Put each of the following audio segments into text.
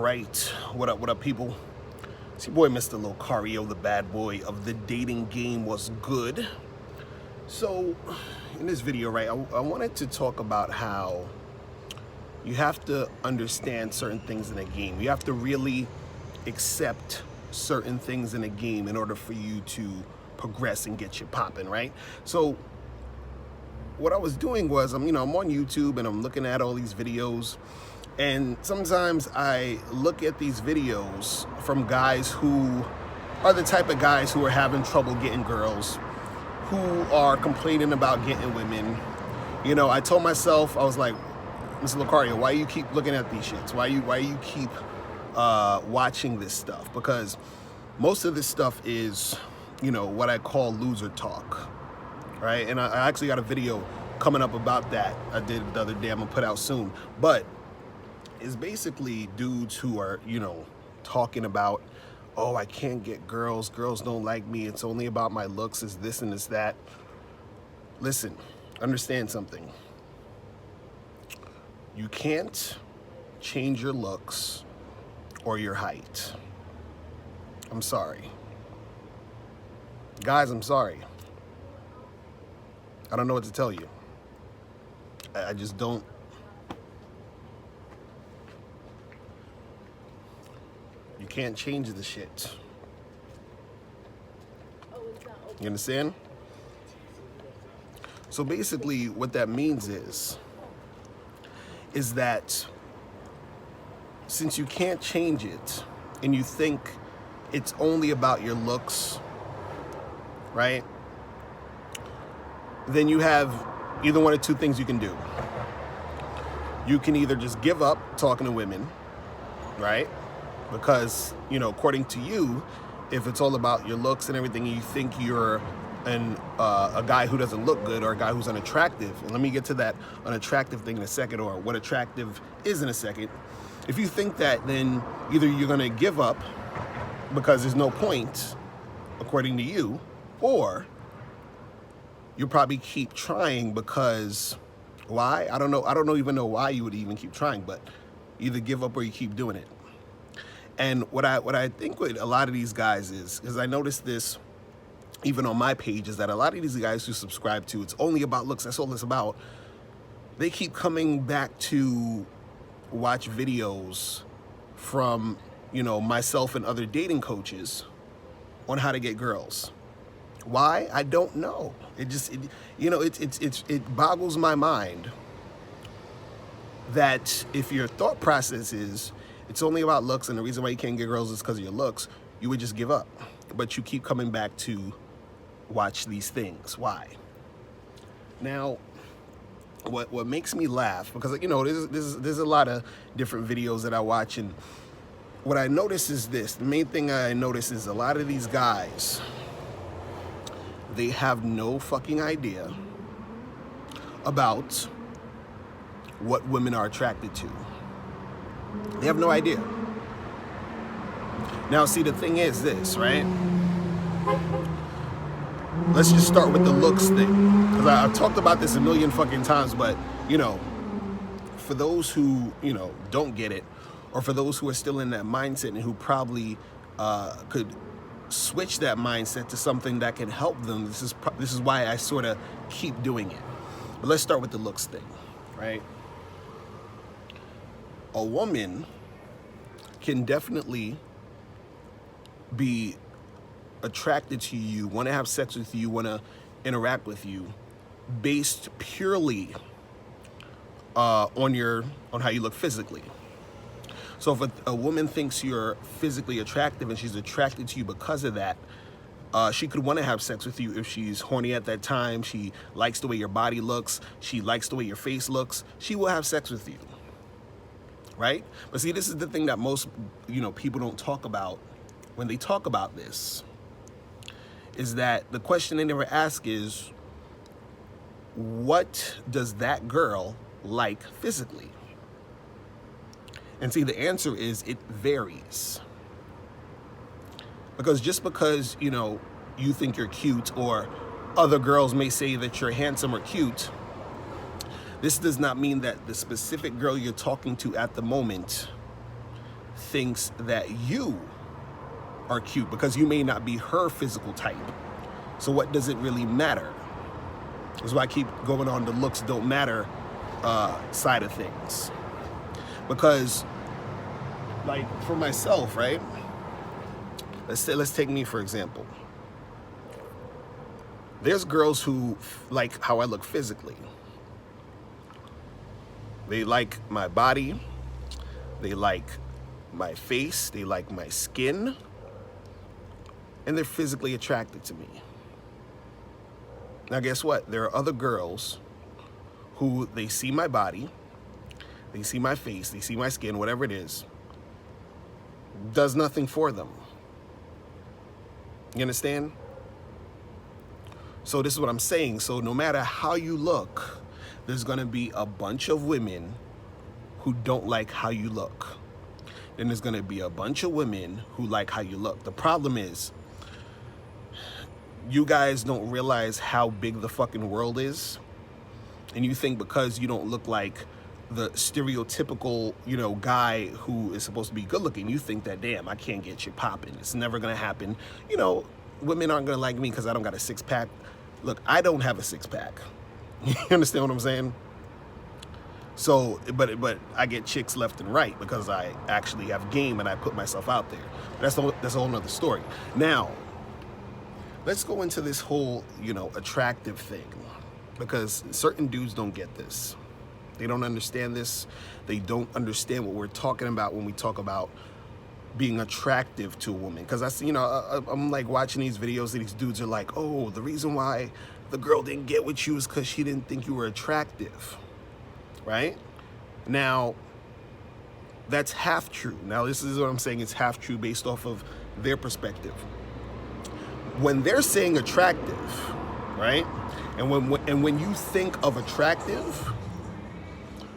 right. What up, people? It's your boy, Mr. Locario, the bad boy of the dating game. Was good. So, in this video, right, I wanted to talk about how you have to understand certain things in a game. You have to really accept certain things in a game in order for you to progress and get you popping, right? So, what I was doing was, I'm on YouTube and I'm looking at all these videos. And sometimes I look at these videos from guys who are the type of guys who are having trouble getting girls, who are complaining about getting women. I told myself, I was like, Mr. Locario, why you keep looking at these shits? Why you keep watching this stuff? Because most of this stuff is, what I call loser talk, right? And I actually got a video coming up about that. I did it the other day. I'm gonna put out soon, but it's basically dudes who are, talking about, oh, I can't get girls. Girls don't like me. It's only about my looks. It's this and it's that. Listen, understand something. You can't change your looks or your height. I'm sorry. Guys, I'm sorry. I don't know what to tell you. I just don't. You can't change the shit. You understand? So basically what that means is that since you can't change it and you think it's only about your looks, right? Then you have either one of two things you can do. You can either just give up talking to women, right? Because, according to you, if it's all about your looks and everything, you think you're a guy who doesn't look good or a guy who's unattractive. And let me get to that unattractive thing in a second, or what attractive is in a second. If you think that, then either you're going to give up because there's no point, according to you, or you'll probably keep trying because why? I don't know. I don't even know why you would even keep trying, but either give up or you keep doing it. And what I think with a lot of these guys is, because I noticed this even on my page, is that a lot of these guys who subscribe to it's only about looks, that's all it's about, they keep coming back to watch videos from, myself and other dating coaches on how to get girls. Why? I don't know. It boggles my mind that if your thought process is it's only about looks and the reason why you can't get girls is because of your looks, you would just give up. But you keep coming back to watch these things. Why? Now, what makes me laugh, because there's a lot of different videos that I watch, and what I notice is this. The main thing I notice is a lot of these guys, they have no fucking idea about what women are attracted to. They have no idea. Now, see, the thing is this, right? Let's just start with the looks thing, because I've talked about this a million fucking times, but, for those who, don't get it, or for those who are still in that mindset and who probably could switch that mindset to something that can help them, this is why I sort of keep doing it. But let's start with the looks thing, right? A woman can definitely be attracted to you, want to have sex with you, want to interact with you, based purely on how you look physically. So if a woman thinks you're physically attractive and she's attracted to you because of that, she could want to have sex with you if she's horny at that time. She likes the way your body looks. She likes the way your face looks. She will have sex with you. Right? But see, this is the thing that most, people don't talk about when they talk about this, is that the question they never ask is, what does that girl like physically? And see, the answer is it varies. Because just because, you think you're cute, or other girls may say that you're handsome or cute, this does not mean that the specific girl you're talking to at the moment thinks that you are cute because you may not be her physical type. So what does it really matter? That's why I keep going on the looks don't matter side of things. Because, like, for myself, right? Let's take me for example. There's girls who like how I look physically. They like my body. They like my face. They like my skin. And they're physically attracted to me. Now, guess what? There are other girls who they see my body, they see my face, they see my skin, whatever it is, does nothing for them. You understand? So this is what I'm saying. So no matter how you look, there's going to be a bunch of women who don't like how you look. Then there's going to be a bunch of women who like how you look. The problem is, you guys don't realize how big the fucking world is. And you think because you don't look like the stereotypical, guy who is supposed to be good looking, you think that, damn, I can't get shit popping. It's never going to happen. Women aren't going to like me because I don't got a six pack. Look, I don't have a six pack. You understand what I'm saying? So, but I get chicks left and right because I actually have game and I put myself out there. That's a whole nother story. Now, let's go into this whole, attractive thing, because certain dudes don't get this. They don't understand this. They don't understand what we're talking about when we talk about being attractive to a woman. Because I'm like watching these videos and these dudes are like, oh, the reason why the girl didn't get with you is because she didn't think you were attractive, right? Now, that's half true. Now, this is what I'm saying. It's half true based off of their perspective. When they're saying attractive, right? And when you think of attractive,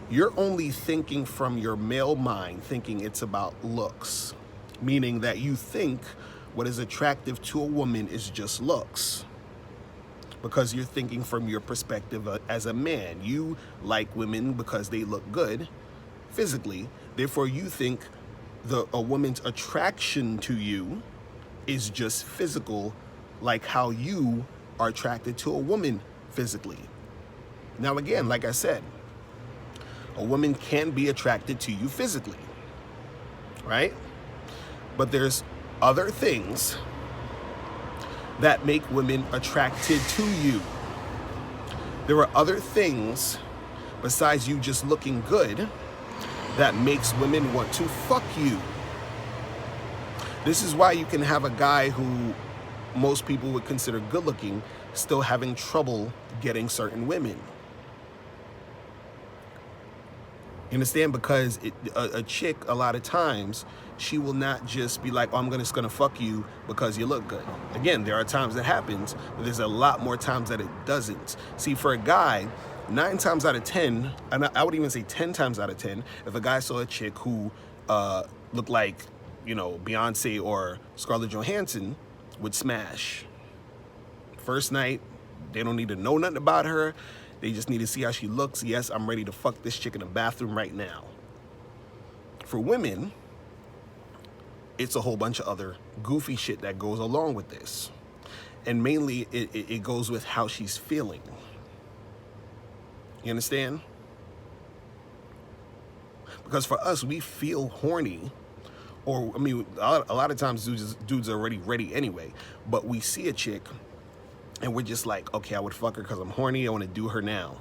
you're only thinking from your male mind, thinking it's about looks, meaning that you think what is attractive to a woman is just looks, because you're thinking from your perspective as a man. You like women because they look good physically. Therefore, you think a woman's attraction to you is just physical, like how you are attracted to a woman physically. Now, again, like I said, a woman can be attracted to you physically, right? But there's other things that make women attracted to you. There are other things besides you just looking good that makes women want to fuck you. This is why you can have a guy who most people would consider good looking still having trouble getting certain women. You understand? Because a chick, a lot of times, she will not just be like, oh, I'm just gonna fuck you because you look good. Again, there are times that happens, but there's a lot more times that it doesn't. See, for a guy, 9 times out of 10, and I would even say 10 times out of 10, if a guy saw a chick who looked like, Beyonce or Scarlett Johansson, would smash. First night, they don't need to know nothing about her. They just need to see how she looks. Yes, I'm ready to fuck this chick in the bathroom right now. For women, it's a whole bunch of other goofy shit that goes along with this. And mainly, it goes with how she's feeling. You understand? Because for us, we feel horny. Or, a lot of times dudes are already ready anyway. But we see a chick and we're just like, okay, I would fuck her because I'm horny. I want to do her now.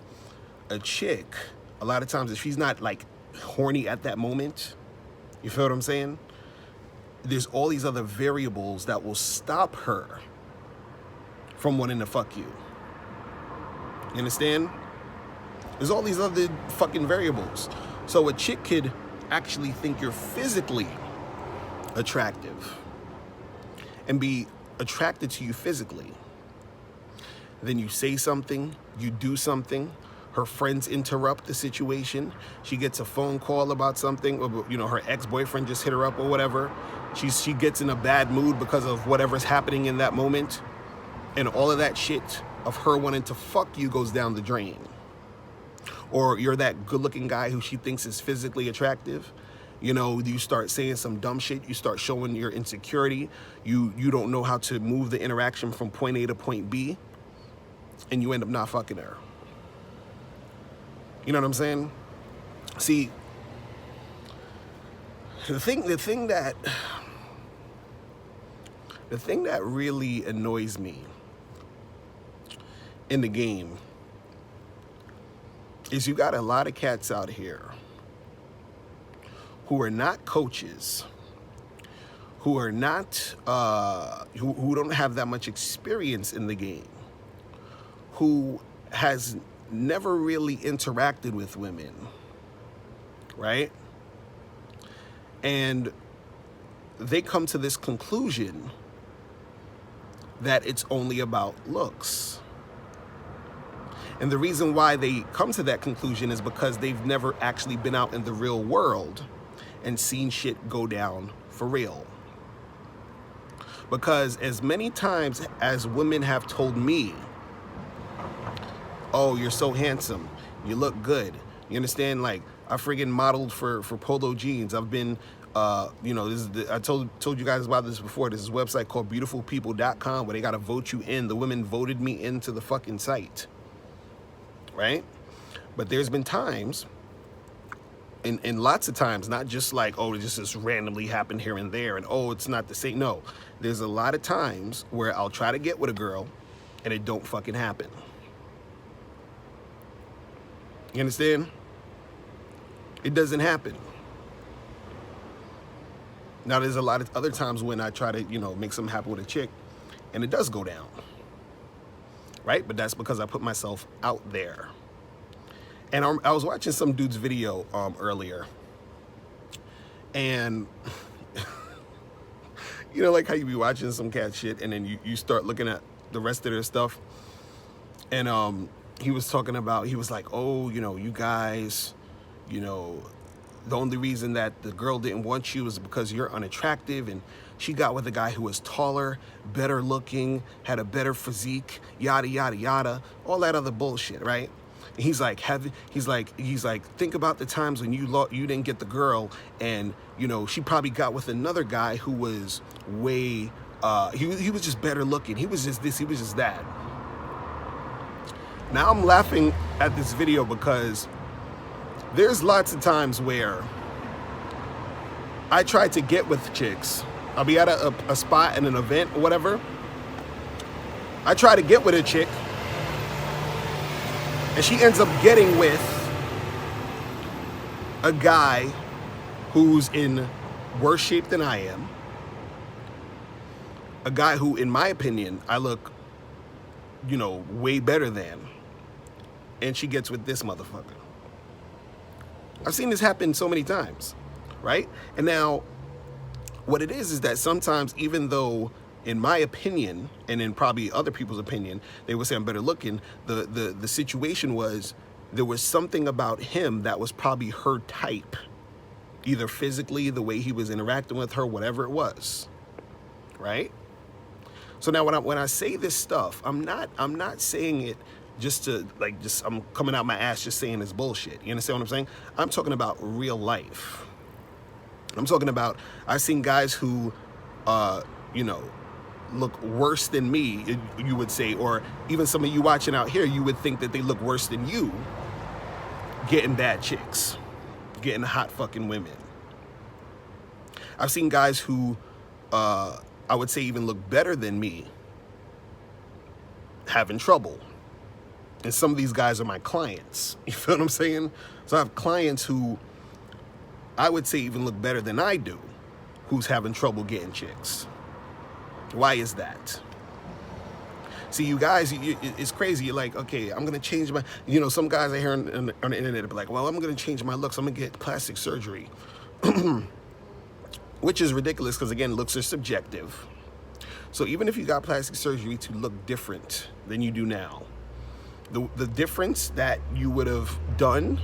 A chick, a lot of times, if she's not like horny at that moment, you feel what I'm saying? There's all these other variables that will stop her from wanting to fuck you. You understand? There's all these other fucking variables. So a chick could actually think you're physically attractive and be attracted to you physically. Then you say something, you do something, her friends interrupt the situation, she gets a phone call about something, or, her ex-boyfriend just hit her up or whatever. She gets in a bad mood because of whatever's happening in that moment, and all of that shit of her wanting to fuck you goes down the drain. Or you're that good-looking guy who she thinks is physically attractive, You know, you start saying some dumb shit. You start showing your insecurity. You don't know how to move the interaction from point A to point B. And you end up not fucking her. You know what I'm saying? See, the thing that really annoys me in the game is you got a lot of cats out here who are not coaches, who are not, who don't have that much experience in the game, who has never really interacted with women, right? And they come to this conclusion that it's only about looks. And the reason why they come to that conclusion is because they've never actually been out in the real world and seen shit go down for real. Because as many times as women have told me, oh, you're so handsome, you look good, you understand, like, I friggin' modeled for Polo Jeans. I've been, you know, I told you guys about this before. There's this website called beautifulpeople.com where they gotta vote you in. The women voted me into the fucking site, right? But there's been times, and lots of times, not just like, oh, it just randomly happened here and there, and oh, it's not the same. No, there's a lot of times where I'll try to get with a girl, and it don't fucking happen. You understand? It doesn't happen. Now, there's a lot of other times when I try to, you know, make something happen with a chick, and it does go down, right? But that's because I put myself out there. And I was watching some dude's video earlier, and you know, like how you be watching some cat shit, and then you start looking at the rest of their stuff, and he was talking about, he was like, oh, you know, you guys, you know, the only reason that the girl didn't want you is because you're unattractive, and she got with a guy who was taller, better looking, had a better physique, yada, yada, yada, all that other bullshit, right? And he's like, think about the times when you didn't get the girl, and, you know, she probably got with another guy who was way, he was just better looking. He was just this, he was just that. Now I'm laughing at this video because there's lots of times where I try to get with chicks. I'll be at a spot in an event or whatever. I try to get with a chick, and she ends up getting with a guy who's in worse shape than I am. A guy who, in my opinion, I look, you know, way better than. And she gets with this motherfucker. I've seen this happen so many times, right? And now, what it is that sometimes, even though, in my opinion, and in probably other people's opinion, they would say I'm better looking, the situation was, there was something about him that was probably her type. Either physically, the way he was interacting with her, whatever it was, right? So now when I say this stuff, I'm not saying it just to, like, I'm coming out my ass just saying this bullshit. You understand what I'm saying? I'm talking about real life. I'm talking about, I've seen guys who, you know, look worse than me, you would say, or even some of you watching out here, you would think that they look worse than you, getting bad chicks, getting hot fucking women. I've seen guys who, I would say even look better than me, having trouble. And some of these guys are my clients. You feel what I'm saying? So I have clients who I would say even look better than I do, who's having trouble getting chicks. Why is that? See, you guys, it's crazy. You're like, okay, I'm going to change my, you know, some guys I hear on the internet be like, well, I'm going to change my looks. I'm going to get plastic surgery. Which is ridiculous because, again, looks are subjective. So even if you got plastic surgery to look different than you do now, the difference that you would have done,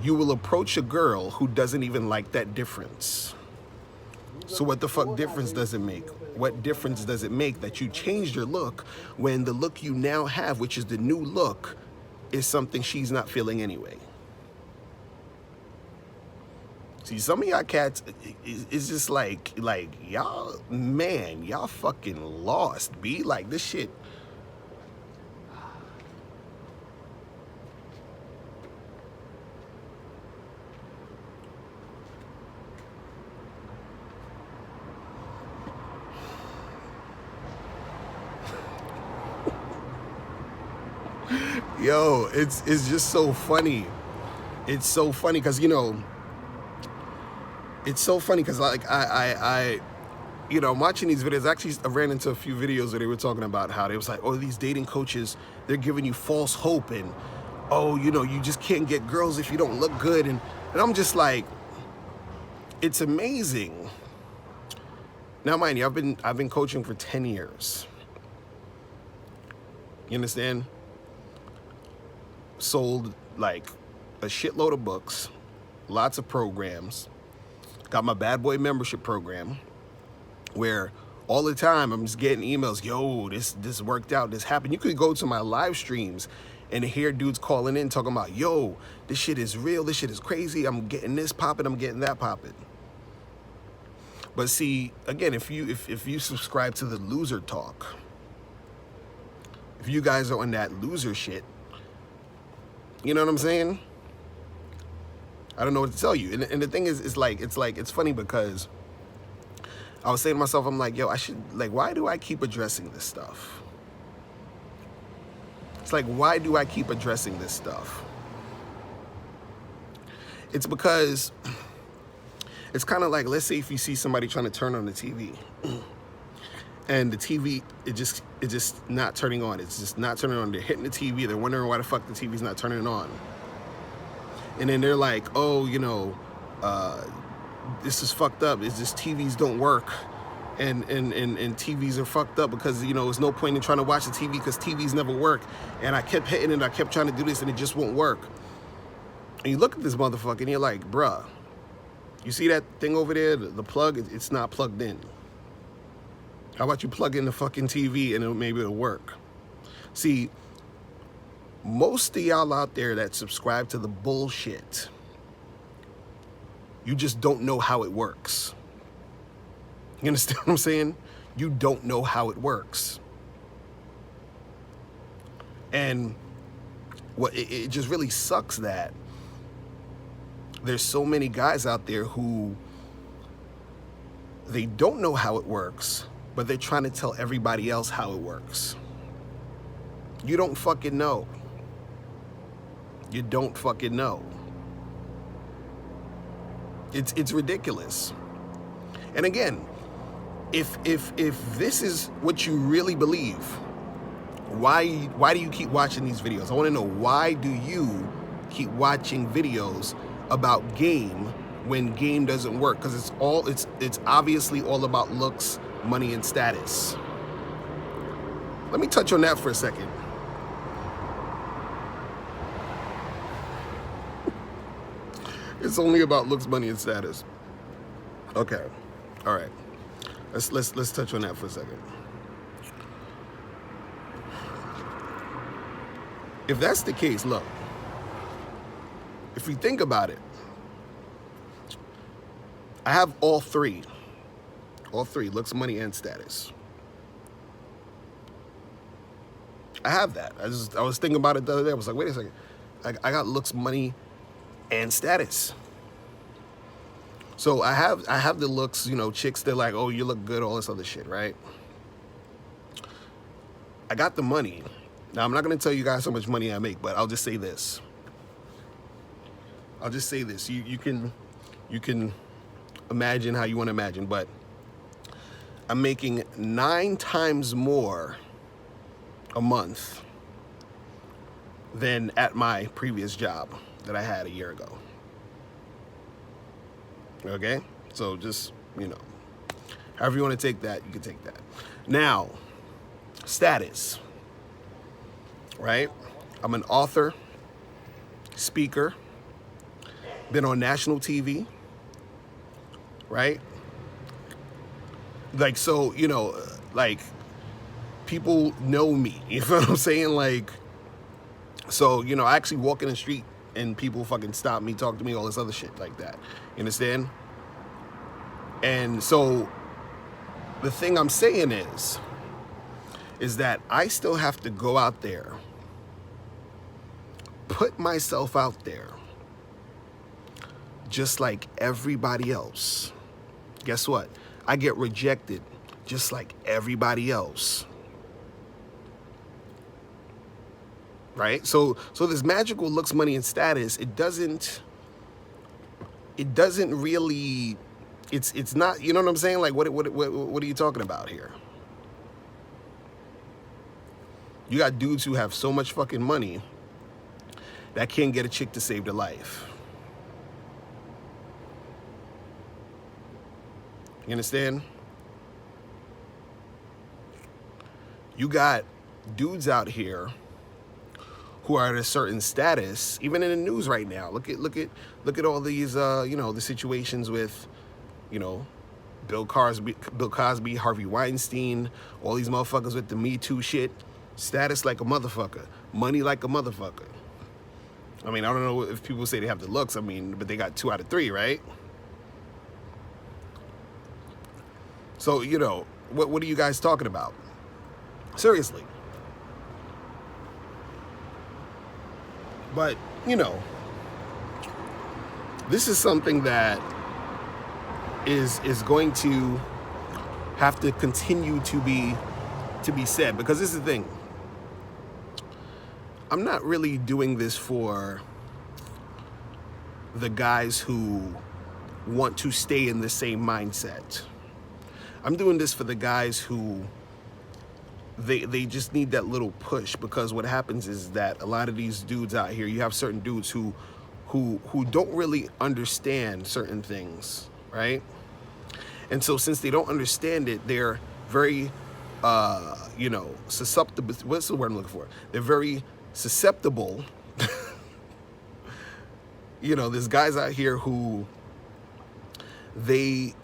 you will approach a girl who doesn't even like that difference. So what the fuck difference does it make? What difference does it make that you changed your look when the look you now have, which is the new look, is something she's not feeling anyway? See, some of y'all cats, it's just like y'all, man, y'all fucking lost, B. Like, this shit. Yo, it's just so funny. It's so funny because, you know, it's so funny because, like, I you know, I'm watching these videos. Actually, I ran into a few videos where they were talking about how they was like, oh, these dating coaches, they're giving you false hope, and oh, you know, you just can't get girls if you don't look good, and I'm just like, it's amazing. Now, mind you, I've been coaching for 10 years. You understand? Sold like a shitload of books, lots of programs, got my bad boy membership program where all the time I'm just getting emails, yo, this worked out, this happened. You could go to my live streams and hear dudes calling in talking about, yo, this shit is real, this shit is crazy, I'm getting this popping, I'm getting that popping. But see, again, if you subscribe to the loser talk, if you guys are on that loser shit, you know what I'm saying? I don't know what to tell you. And the thing is, it's funny because I was saying to myself, I'm like, yo, I should, like, why do I keep addressing this stuff? It's like, why do I keep addressing this stuff? It's because it's kind of like, let's say if you see somebody trying to turn on the TV and the TV, it's just not turning on. It's just not turning on. They're hitting the TV. They're wondering why the fuck the TV's not turning on. And then they're like, oh, you know, this is fucked up. It's just TVs don't work. And TVs are fucked up because, you know, there's no point in trying to watch the TV because TVs never work. And I kept hitting it. I kept trying to do this and it just won't work. And you look at this motherfucker and you're like, bruh, you see that thing over there, the plug? It's not plugged in. How about you plug in the fucking TV and maybe it'll work? See, most of y'all out there that subscribe to the bullshit, you just don't know how it works. You understand what I'm saying? You don't know how it works. And what it just really sucks that there's so many guys out there who they don't know how it works, but they're trying to tell everybody else how it works. You don't fucking know. You don't fucking know. It's ridiculous. And again, if this is what you really believe, why do you keep watching these videos? I want to know, why do you keep watching videos about game when game doesn't work? Because it's obviously all about looks, money, and status. Let me touch on that for a second. It's only about looks, money, and status. Okay, all right. Let's touch on that for a second. If that's the case, look. If we think about it, I have all three. All three, looks, money, and status. I have that. I was thinking about it the other day. I was like, wait a second. I got looks, money, and status. So I have the looks, you know, chicks, they're like, oh, you look good, all this other shit, right? I got the money. Now, I'm not going to tell you guys how much money I make, but I'll just say this. You can imagine how you want to imagine, but I'm making 9 times more a month than at my previous job that I had a year ago. Okay? So just, you know, however you want to take that, you can take that. Now, status, right? I'm an author, speaker, been on national TV, right? Like, so, you know, like, people know me, you know what I'm saying? Like, so, you know, I actually walk in the street and people fucking stop me, talk to me, all this other shit like that. You understand? And so the thing I'm saying is that I still have to go out there, put myself out there, just like everybody else. Guess what? I get rejected just like everybody else. Right? So this magical looks, money, and status, it doesn't really, it's not, you know what I'm saying? Like, what are you talking about here? You got dudes who have so much fucking money that can't get a chick to save their life. You understand? You got dudes out here who are at a certain status, even in the news right now. Look at all these you know, the situations with, you know, Bill Cosby, Harvey Weinstein, all these motherfuckers with the Me Too shit. Status like a motherfucker, money like a motherfucker. I mean, I don't know if people say they have the looks, I mean, but they got 2 out of 3, right? So, you know, what are you guys talking about? Seriously. But, you know, this is something that is going to have to continue to be said, because this is the thing. I'm not really doing this for the guys who want to stay in the same mindset. I'm doing this for the guys who they just need that little push, because what happens is that a lot of these dudes out here, you have certain dudes who don't really understand certain things, right? And so since they don't understand it, they're very you know, susceptible. What's the word I'm looking for? They're very susceptible. You know, there's guys out here who they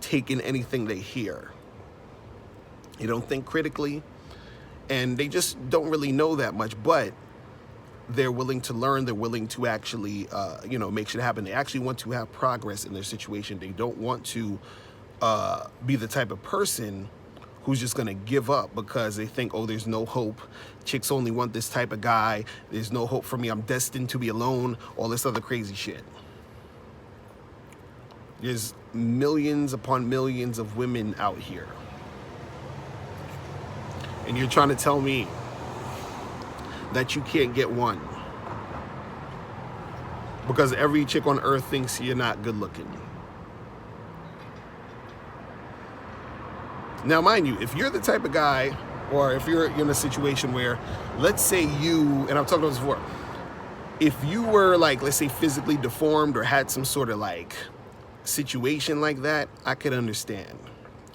take in anything they hear. They don't think critically, and they just don't really know that much, but they're willing to learn. They're willing to actually, you know, make shit happen. They actually want to have progress in their situation. They don't want to be the type of person who's just gonna give up because they think, oh, there's no hope. Chicks only want this type of guy. There's no hope for me. I'm destined to be alone. All this other crazy shit. There's millions upon millions of women out here. And you're trying to tell me that you can't get one because every chick on earth thinks you're not good looking. Now, mind you, if you're the type of guy, or if you're in a situation where, let's say you, and I've talked about this before, if you were like, let's say physically deformed or had some sort of like situation like that, I could understand.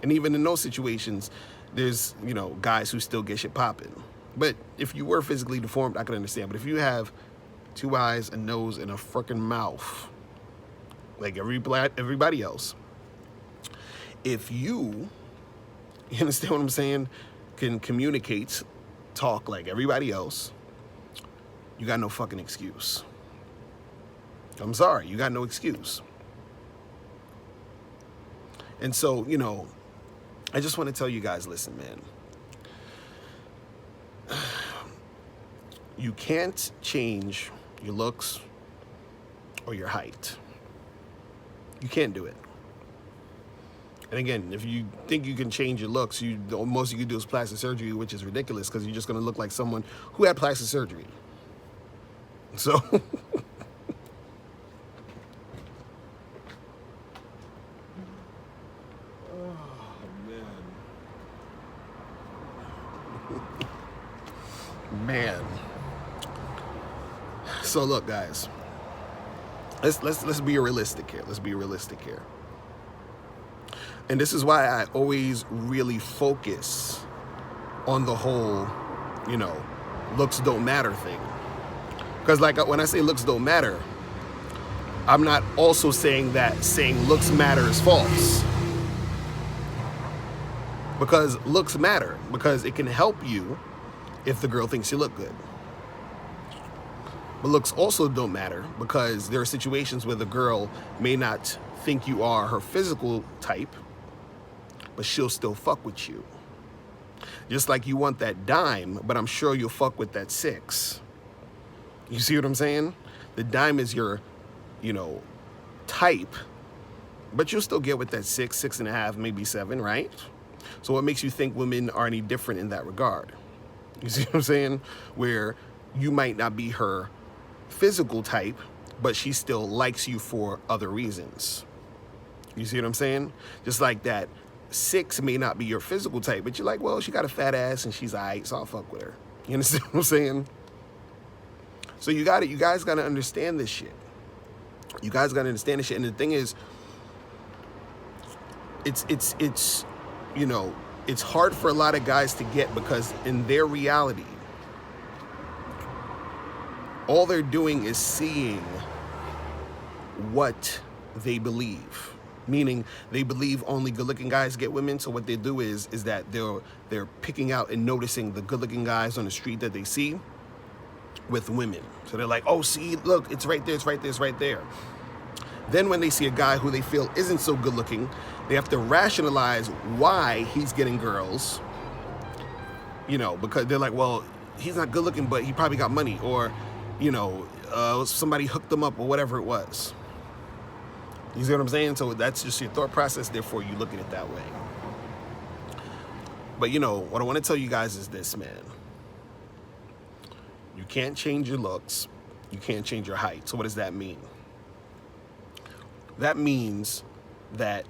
And even in those situations, there's, you know, guys who still get shit popping. But if you were physically deformed, I could understand. But if you have 2 eyes, a nose, and a freaking mouth, like everybody else, if you understand what I'm saying, can communicate, talk like everybody else, you got no fucking excuse. I'm sorry, you got no excuse. And so, you know, I just want to tell you guys, listen, man. You can't change your looks or your height. You can't do it. And again, if you think you can change your looks, the most you can do is plastic surgery, which is ridiculous because you're just going to look like someone who had plastic surgery. So, man. So look, guys, let's be realistic here. Let's be realistic here. And this is why I always really focus on the whole, you know, looks don't matter thing. Because like when I say looks don't matter, I'm not also saying that saying looks matter is false. Because looks matter, because it can help you if the girl thinks you look good. But looks also don't matter, because there are situations where the girl may not think you are her physical type, but she'll still fuck with you. Just like you want that dime, but I'm sure you'll fuck with that 6. You see what I'm saying? The dime is your, type, but you'll still get with that 6, 6.5, maybe 7, right? So what makes you think women are any different in that regard? You see what I'm saying? Where you might not be her physical type, but she still likes you for other reasons. You see what I'm saying? Just like that 6 may not be your physical type, but you're like, well, she got a fat ass and she's alright, so I'll fuck with her. You understand what I'm saying? So you guys gotta understand this shit. You guys gotta understand this shit. And the thing is, it's hard for a lot of guys to get, because in their reality, all they're doing is seeing what they believe. Meaning they believe only good-looking guys get women. So what they do is that they're picking out and noticing the good-looking guys on the street that they see with women. So they're like, oh, see, look, it's right there, it's right there, it's right there. Then when they see a guy who they feel isn't so good-looking, they have to rationalize why he's getting girls. Because they're like, well, he's not good-looking, but he probably got money, or somebody hooked him up, or whatever it was. You see what I'm saying? So that's just your thought process, therefore you look at it that way. But what I want to tell you guys is this, man. You can't change your looks. You can't change your height. So what does that mean? That means that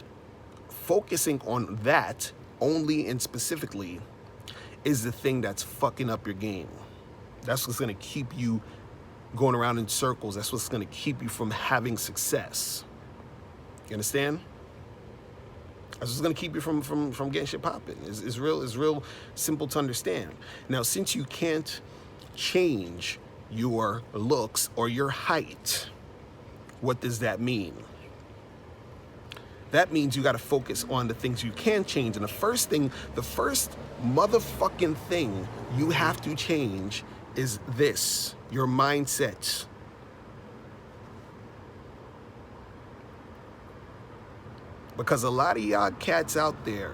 focusing on that only and specifically is the thing that's fucking up your game. That's what's going to keep you going around in circles. That's what's going to keep you from having success. You understand? That's what's going to keep you from getting shit popping. It's real simple to understand. Now, since you can't change your looks or your height, what does that mean? That means you got to focus on the things you can change. And the first motherfucking thing you have to change is this: your mindset. Because a lot of y'all cats out there,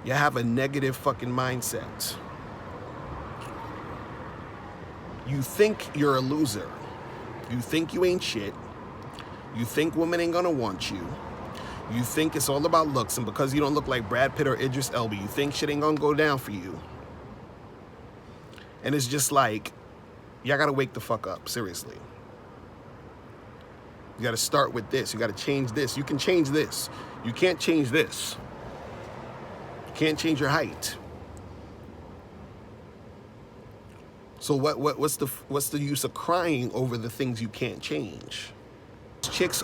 you have a negative fucking mindset. You think you're a loser. You think you ain't shit. You think women ain't gonna want you. You think it's all about looks, and because you don't look like Brad Pitt or Idris Elba, you think shit ain't gonna go down for you. And it's just like, y'all gotta wake the fuck up, seriously. You gotta start with this. You gotta change this. You can change this. You can't change this. You can't change your height. So what's the use of crying over the things you can't change? Chicks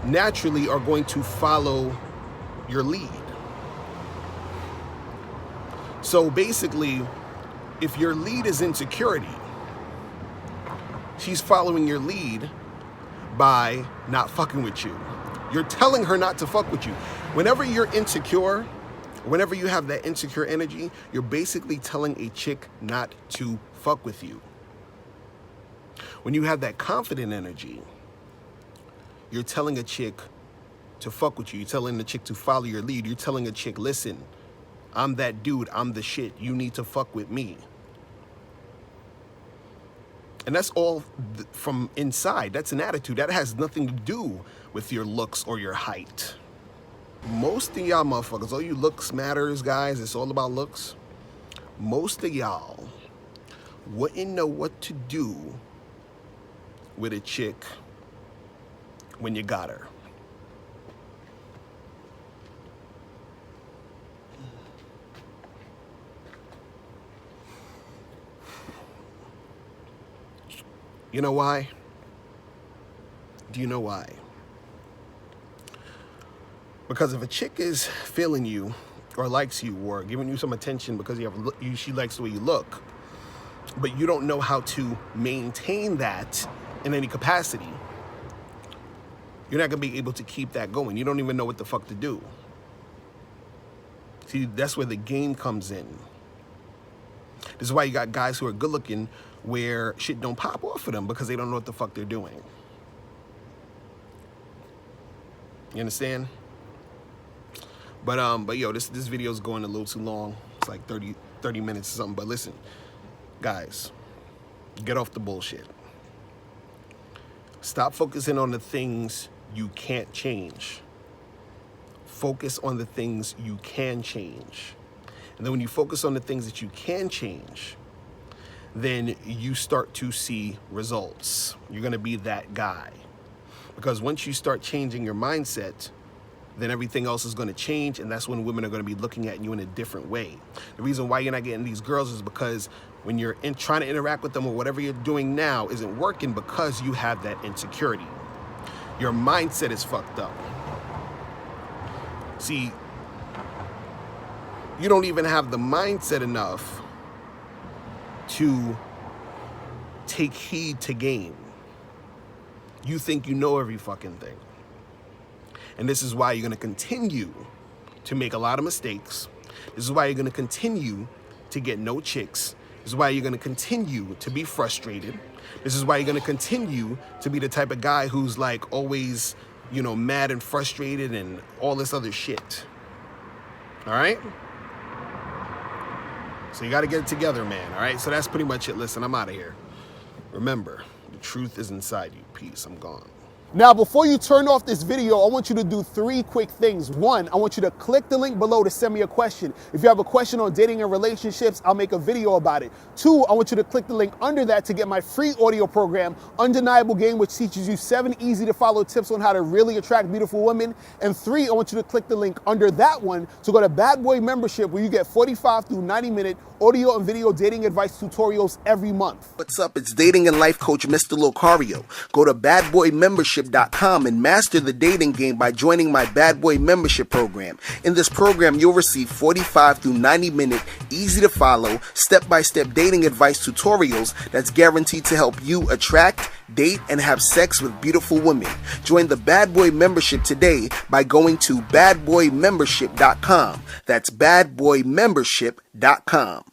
naturally are going to follow your lead. So basically, if your lead is insecurity, she's following your lead by not fucking with you. You're telling her not to fuck with you. Whenever you're insecure, whenever you have that insecure energy, you're basically telling a chick not to fuck with you. When you have that confident energy, you're telling a chick to fuck with you. You're telling the chick to follow your lead. You're telling a chick, listen, I'm that dude. I'm the shit. You need to fuck with me. And that's all from inside. That's an attitude. That has nothing to do with your looks or your height. Most of y'all motherfuckers, all you looks matters guys, it's all about looks. Most of y'all wouldn't know what to do with a chick when you got her. You know why? Do you know why? Because if a chick is feeling you or likes you or giving you some attention because she likes the way you look, but you don't know how to maintain that in any capacity, you're not going to be able to keep that going. You don't even know what the fuck to do. See, that's where the game comes in. This is why you got guys who are good looking where shit don't pop off for them because they don't know what the fuck they're doing. You understand? But yo, this video is going a little too long. It's like 30 minutes or something. But listen, guys, get off the bullshit. Stop focusing on the things you can't change. Focus on the things you can change. And then when you focus on the things that you can change, then you start to see results. You're gonna be that guy. Because once you start changing your mindset, then everything else is gonna change, and that's when women are gonna be looking at you in a different way. The reason why you're not getting these girls is because when you're trying to interact with them or whatever you're doing now isn't working because you have that insecurity. Your mindset is fucked up. See, you don't even have the mindset enough to take heed to game. You think you know every fucking thing. And this is why you're gonna continue to make a lot of mistakes. This is why you're gonna continue to get no chicks. This is why you're gonna continue to be frustrated. This is why you're gonna continue to be the type of guy who's like always, you know, mad and frustrated and all this other shit. All right? So you gotta get it together, man, all right? So that's pretty much it. Listen, I'm out of here. Remember, the truth is inside you. Peace, I'm gone. Now, before you turn off this video, I want you to do 3 quick things. 1, I want you to click the link below to send me a question. If you have a question on dating and relationships, I'll make a video about it. 2, I want you to click the link under that to get my free audio program, Undeniable Game, which teaches you 7 easy to follow tips on how to really attract beautiful women. And 3, I want you to click the link under that one to go to Bad Boy Membership, where you get 45 through 90-minute audio and video dating advice tutorials every month. What's up? It's dating and life coach Mr. Locario. Go to badboymembership.com and master the dating game by joining my Bad Boy Membership program. In this program, you'll receive 45 through 90-minute, easy to follow, step-by-step dating advice tutorials that's guaranteed to help you attract, date, and have sex with beautiful women. Join the Bad Boy Membership today by going to badboymembership.com. That's badboymembership.com.